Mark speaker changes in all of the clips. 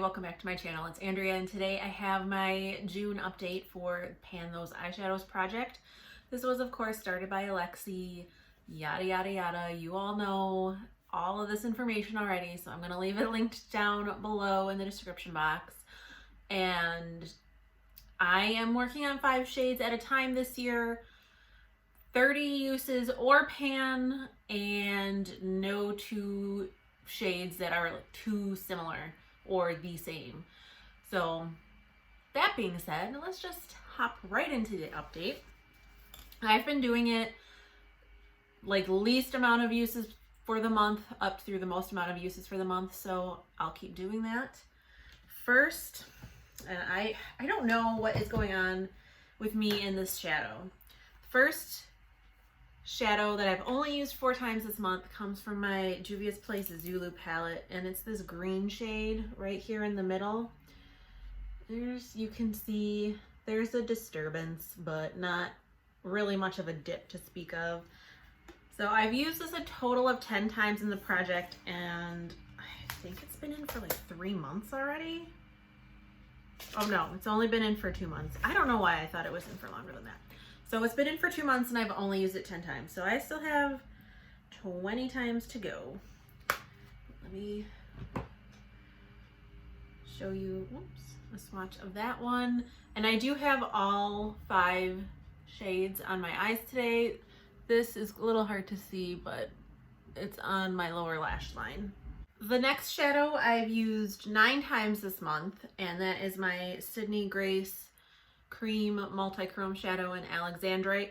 Speaker 1: welcome back to my channel. It's Andrea, and today I have my June update for Pan Those Eyeshadows project. This was, of course, started by Alexy, yada yada yada. You all know all of this information already, so I'm going to leave it linked down below in the description box. And I am working on 5 shades at a time this year, 30 uses or pan, and no 2 shades that are too similar or the same. So that being said, let's just hop right into the update. I've been doing it like least amount of uses for the month up through the most amount of uses for the month, so I'll keep doing that. First, and I don't know what is going on with me in this shadow. First shadow that I've only used 4 times this month comes from my Juvia's Place Zulu palette, and it's this green shade right here in the middle. You can see there's a disturbance, but not really much of a dip to speak of. So I've used this a total of 10 times in the project, and I think it's been in for like 3 months already. Oh no, it's only been in for 2 months. I don't know why I thought it was in for longer than that. So it's been in for 2 months and I've only used it 10 times. So I still have 20 times to go. Let me show you, a swatch of that one. And I do have all 5 shades on my eyes today. This is a little hard to see, but it's on my lower lash line. The next shadow I've used 9 times this month, and that is my Sydney Grace Cream Multi-Chrome Shadow in Alexandrite.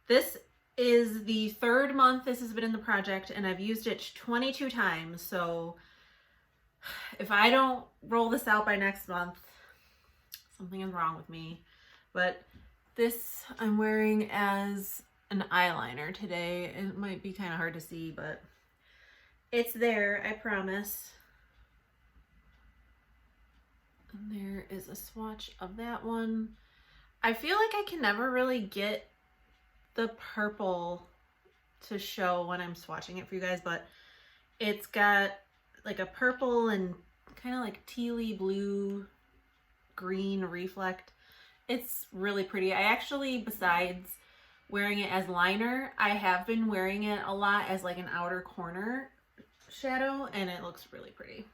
Speaker 1: This is the 3rd month this has been in the project, and I've used it 22 times, so if I don't roll this out by next month, something is wrong with me. But this I'm wearing as an eyeliner today. It might be kind of hard to see, but it's there, I promise. And there is a swatch of that one. I feel like I can never really get the purple to show when I'm swatching it for you guys, but it's got like a purple and kind of like tealy blue green reflect. It's really pretty. I actually, besides wearing it as liner, I have been wearing it a lot as like an outer corner shadow, and it looks really pretty.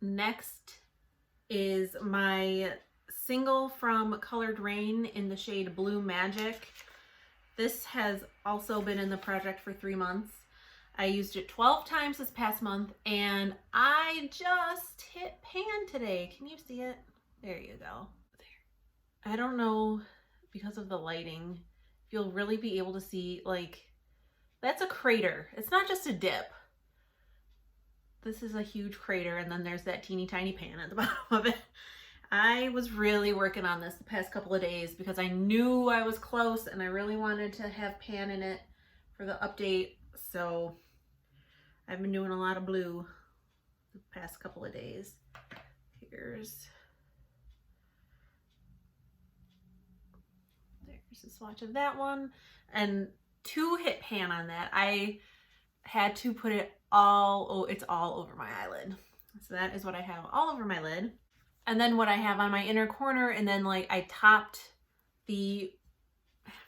Speaker 1: Next is my single from Colored Rain in the shade Blue Magic. This has also been in the project for 3 months. I used it 12 times this past month, and I just hit pan today. Can you see it? There you go. There. I don't know, because of the lighting, if you'll really be able to see, like, that's a crater. It's not just a dip. This is a huge crater, and then there's that teeny tiny pan at the bottom of it. I was really working on this the past couple of days because I knew I was close and I really wanted to have pan in it for the update. So I've been doing a lot of blue the past couple of days. There's a swatch of that one. And to hit pan on that, I had to put it it's all over my eyelid. So that is what I have all over my lid. And then what I have on my inner corner, and then like I topped the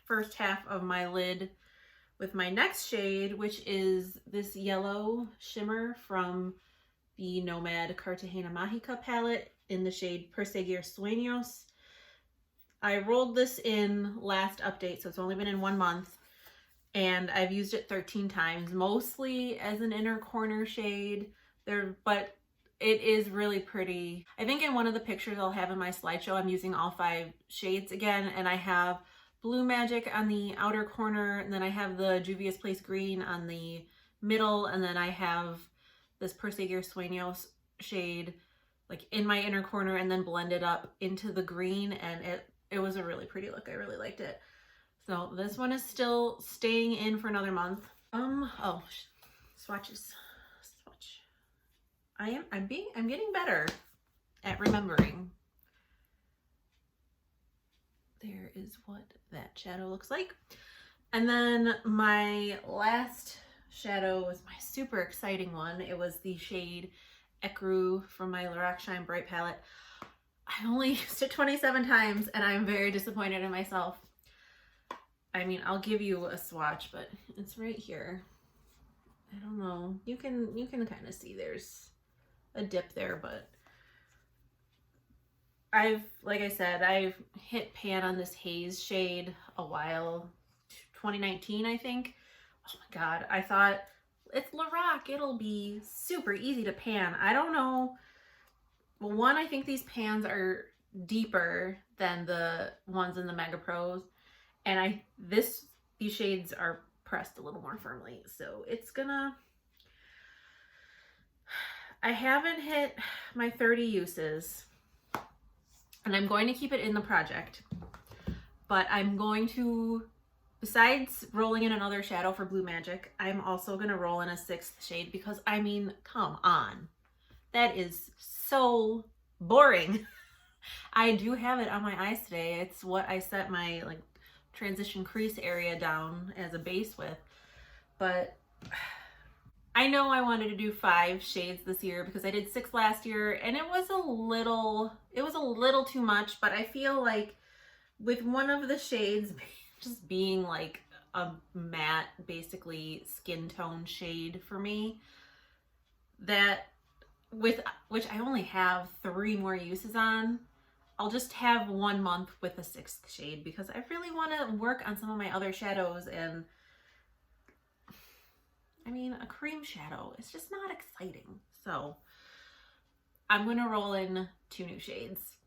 Speaker 1: first half of my lid with my next shade, which is this yellow shimmer from the Nomad Cartagena Mágica palette in the shade Perseguir Sueños. I rolled this in last update, so it's only been in 1 month, and I've used it 13 times, mostly as an inner corner shade but it is really pretty. I think in one of the pictures I'll have in my slideshow, I'm using all 5 shades again, and I have Blue Magic on the outer corner, and then I have the Juvia's Place Green on the middle, and then I have this Perseguir Sueños shade like in my inner corner and then blended up into the green, and it was a really pretty look. I really liked it. So this one is still staying in for another month. Swatches. I'm getting better at remembering. There is what that shadow looks like. And then my last shadow was my super exciting one. It was the shade Ecru from my Lorac Shine Bright palette. I only used it 27 times and I'm very disappointed in myself. I mean, I'll give you a swatch, but it's right here. I don't know. You can kind of see there's a dip there, but like I said, I've hit pan on this haze shade a while, 2019, I think. Oh my God, I thought it's Lorac, it'll be super easy to pan. I don't know. Well, one, I think these pans are deeper than the ones in the Mega Pros, and these shades are pressed a little more firmly, so it's gonna. I haven't hit my 30 uses, and I'm going to keep it in the project, but I'm going to, besides rolling in another shadow for Blue Magic, I'm also going to roll in a 6th shade because, I mean, come on. That is so boring. I do have it on my eyes today. It's what I set my like transition crease area down as a base with, but I know I wanted to do 5 shades this year because I did 6 last year and it was a little too much, but I feel like with one of the shades just being like a matte, basically skin tone shade for me, that with which I only have 3 more uses on, I'll just have 1 month with a 6th shade because I really want to work on some of my other shadows. And I mean, a cream shadow is just not exciting. So I'm going to roll in 2 new shades,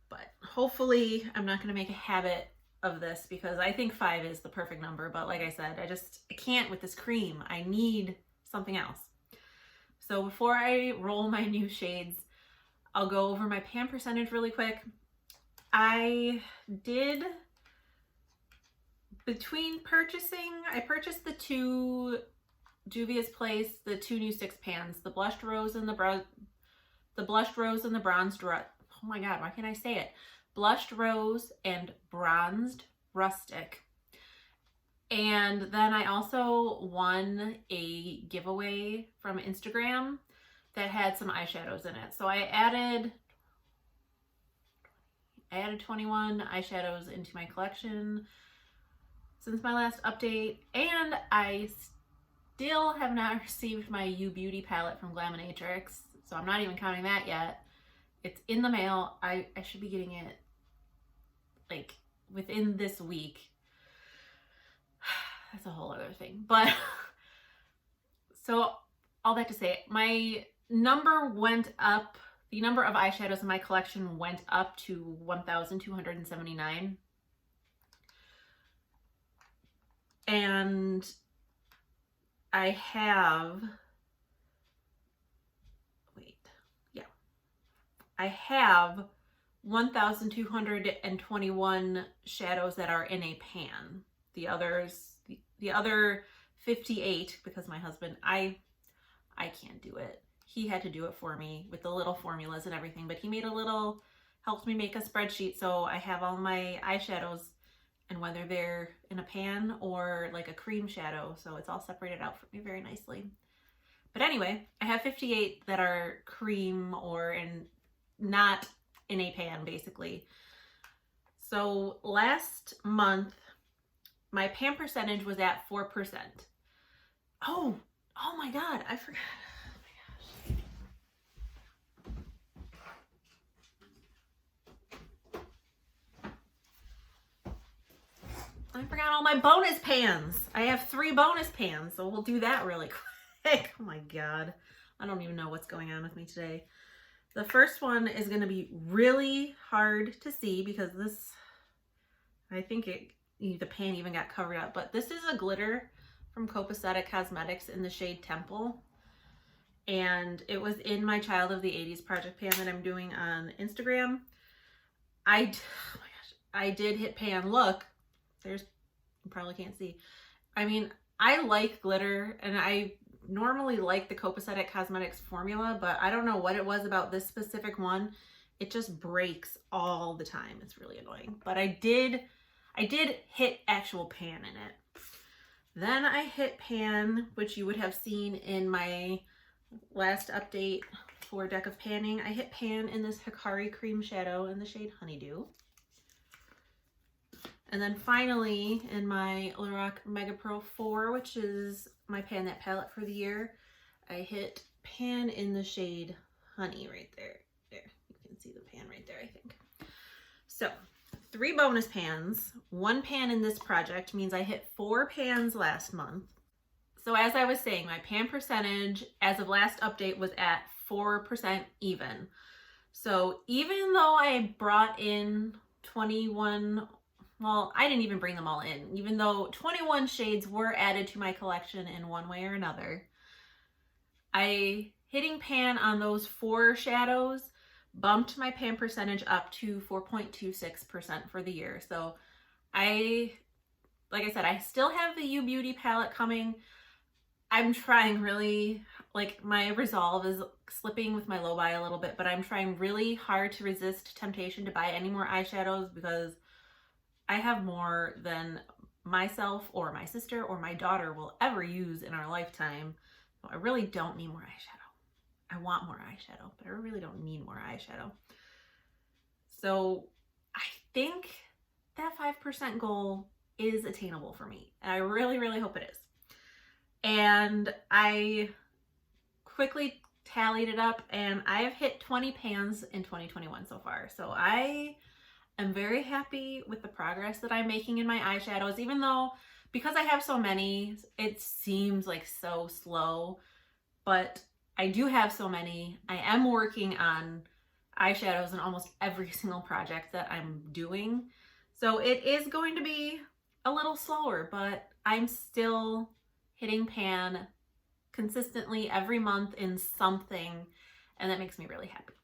Speaker 1: but hopefully I'm not going to make a habit of this because I think 5 is the perfect number. But like I said, I can't with this cream. I need something else. So before I roll my new shades, I'll go over my pan percentage really quick. I purchased the 2 Juvia's Place, the 2 new 6 pans, the blushed rose and the bronzed oh my God, why can't I say it? Blushed rose and bronzed rustic. And then I also won a giveaway from Instagram that had some eyeshadows in it. So I added 21 eyeshadows into my collection since my last update, and I still have not received my U Beauty palette from Glaminatrix, so I'm not even counting that yet. It's in the mail. I should be getting it like within this week. That's a whole other thing. But so all that to say, my number went up. The number of eyeshadows in my collection went up to 1,279. And I have, I have 1,221 shadows that are in a pan. The other 58, because my husband, I can't do it. He had to do it for me with the little formulas and everything, but he helped me make a spreadsheet. So I have all my eyeshadows, and whether they're in a pan or like a cream shadow, so it's all separated out for me very nicely. But anyway, I have 58 that are cream or not in a pan, basically. So last month, my pan percentage was at 4%. Oh my God, I forgot. I forgot all my bonus pans. I have 3 bonus pans, so we'll do that really quick. Oh my God. I don't even know what's going on with me today. The first one is going to be really hard to see because I think the pan even got covered up, but this is a glitter from Copacetic Cosmetics in the shade Temple. And it was in my Child of the 80s project pan that I'm doing on Instagram. Oh my gosh, I did hit pan. Look, you probably can't see. I mean, I like glitter and I normally like the Copacetic Cosmetics formula, but I don't know what it was about this specific one. It just breaks all the time. It's really annoying. But I did hit actual pan in it. Then I hit pan, which you would have seen in my last update for Deck of Panning. I hit pan in this Hikari Cream Shadow in the shade Honeydew. And then finally in my Lorac Mega Pearl 4, which is my Pan That palette for the year, I hit pan in the shade Honey right there. There, you can see the pan right there, I think. So 3 bonus pans. 1 pan in this project means I hit 4 pans last month. So as I was saying, my pan percentage as of last update was at 4% even. So even though I brought in 21, well, I didn't even bring them all in, even though 21 shades were added to my collection in one way or another, hitting pan on those 4 shadows bumped my pan percentage up to 4.26% for the year. So like I said, I still have the U Beauty palette coming. I'm trying really, like, my resolve is slipping with my low buy a little bit, but I'm trying really hard to resist temptation to buy any more eyeshadows because I have more than myself or my sister or my daughter will ever use in our lifetime. So I really don't need more eyeshadow. I want more eyeshadow, but I really don't need more eyeshadow. So I think that 5% goal is attainable for me. And I really, really hope it is. And I quickly tallied it up and I have hit 20 pans in 2021 so far. So I am very happy with the progress that I'm making in my eyeshadows, even though because I have so many, it seems like so slow, but I do have so many. I am working on eyeshadows in almost every single project that I'm doing. So it is going to be a little slower, but I'm still hitting pan consistently every month in something, and that makes me really happy.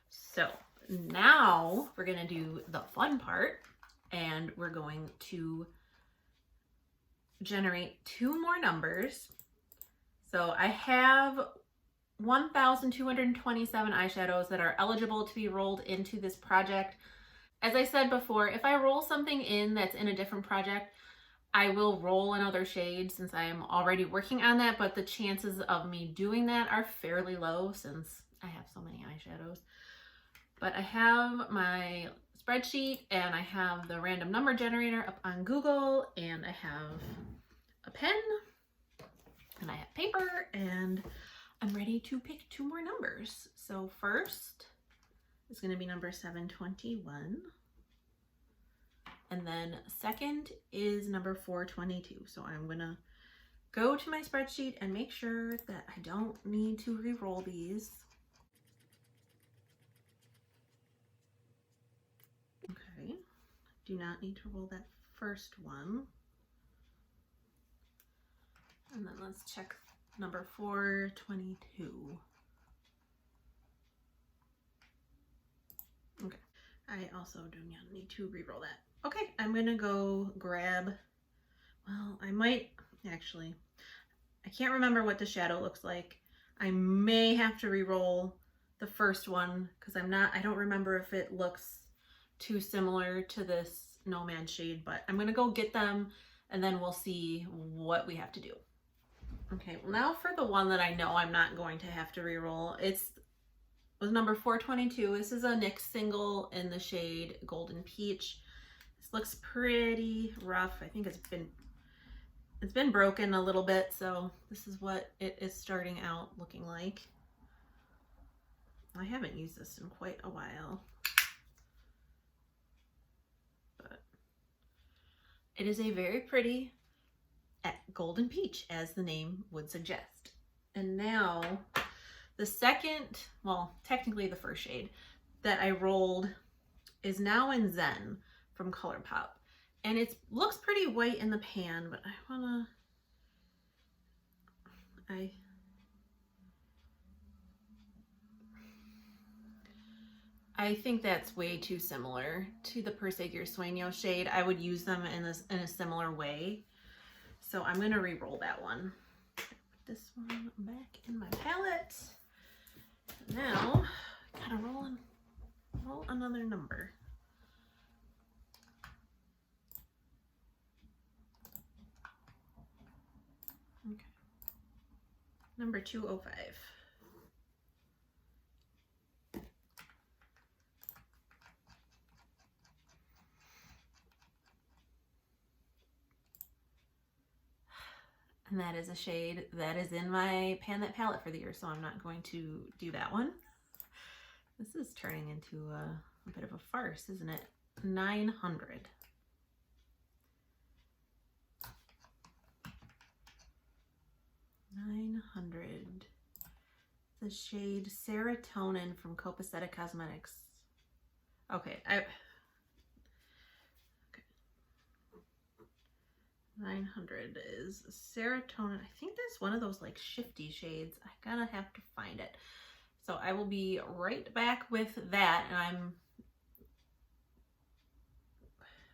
Speaker 1: So now we're gonna do the fun part, and we're going to generate 2 more numbers. So I have 1,227 eyeshadows that are eligible to be rolled into this project. As I said before, if I roll something in that's in a different project, I will roll another shade since I am already working on that, but the chances of me doing that are fairly low since I have so many eyeshadows. But I have my spreadsheet and I have the random number generator up on Google, and I have a pen and I have paper, and I'm ready to pick 2 more numbers. So first is going to be number 721. And then second is number 422. So I'm gonna go to my spreadsheet and make sure that I don't need to re-roll these. Okay, do not need to roll that first one. And then let's check number 422. Okay, I also do not need to re-roll that. Okay, I'm gonna go grab, well, I might, actually, I can't remember what the shadow looks like. I may have to re-roll the first one because I don't remember if it looks too similar to this Nomad shade, but I'm gonna go get them and then we'll see what we have to do. Okay, well now for the one that I know I'm not going to have to re-roll, was number 422. This is a NYX single in the shade Golden Peach. This looks pretty rough. I think it's been broken a little bit, so this is what it is starting out looking like. I haven't used this in quite a while, but it is a very pretty Golden Peach, as the name would suggest. And now the second, well, technically the first shade that I rolled is now in Zen from ColourPop. And it looks pretty white in the pan, but I think that's way too similar to the Perseguir Sueño shade. I would use them in a similar way. So I'm gonna re-roll that one. Put this one back in my palette. Now, gotta roll another number. Okay. Number 205. And that is a shade that is in my Pan That palette for the year, so I'm not going to do that one. This is turning into a bit of a farce, isn't it? 900. The shade Serotonin from Copacetic Cosmetics. Okay, 900 is Serotonin. I think that's one of those like shifty shades. I gotta have to find it. So I will be right back with that, and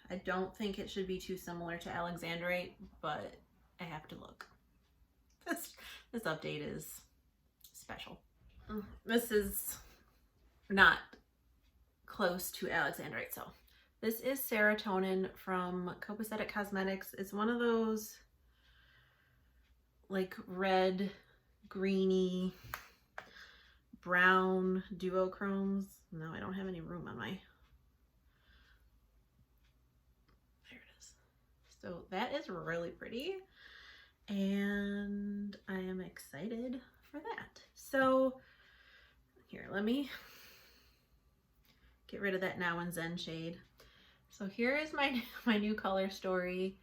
Speaker 1: I don't think it should be too similar to Alexandrite, but I have to look. This update is special. This is not close to Alexandrite, so this is Serotonin from Copacetic Cosmetics. It's one of those like red, greeny, brown duochromes. No, I don't have any room on my... There it is. So that is really pretty, and I am excited for that. So here, let me get rid of that Now and Zen shade. So here is my new color story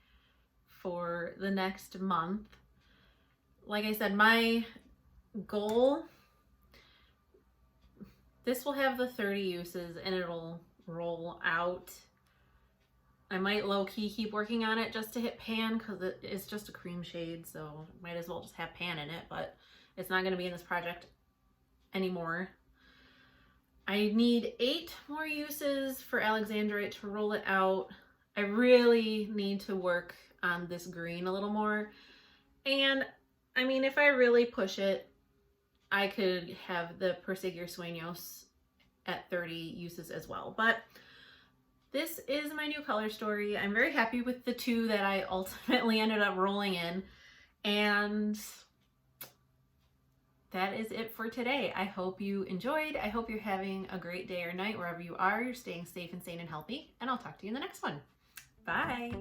Speaker 1: for the next month. Like I said, my goal, this will have the 30 uses and it'll roll out. I might low-key keep working on it just to hit pan because it's just a cream shade, so might as well just have pan in it, but it's not going to be in this project anymore. I need 8 more uses for Alexandrite to roll it out. I really need to work on this green a little more. And I mean, if I really push it, I could have the Persiguier Sueños at 30 uses as well. But this is my new color story. I'm very happy with the 2 that I ultimately ended up rolling in. And that is it for today. I hope you enjoyed. I hope you're having a great day or night wherever you are. You're staying safe and sane and healthy. And I'll talk to you in the next one. Bye.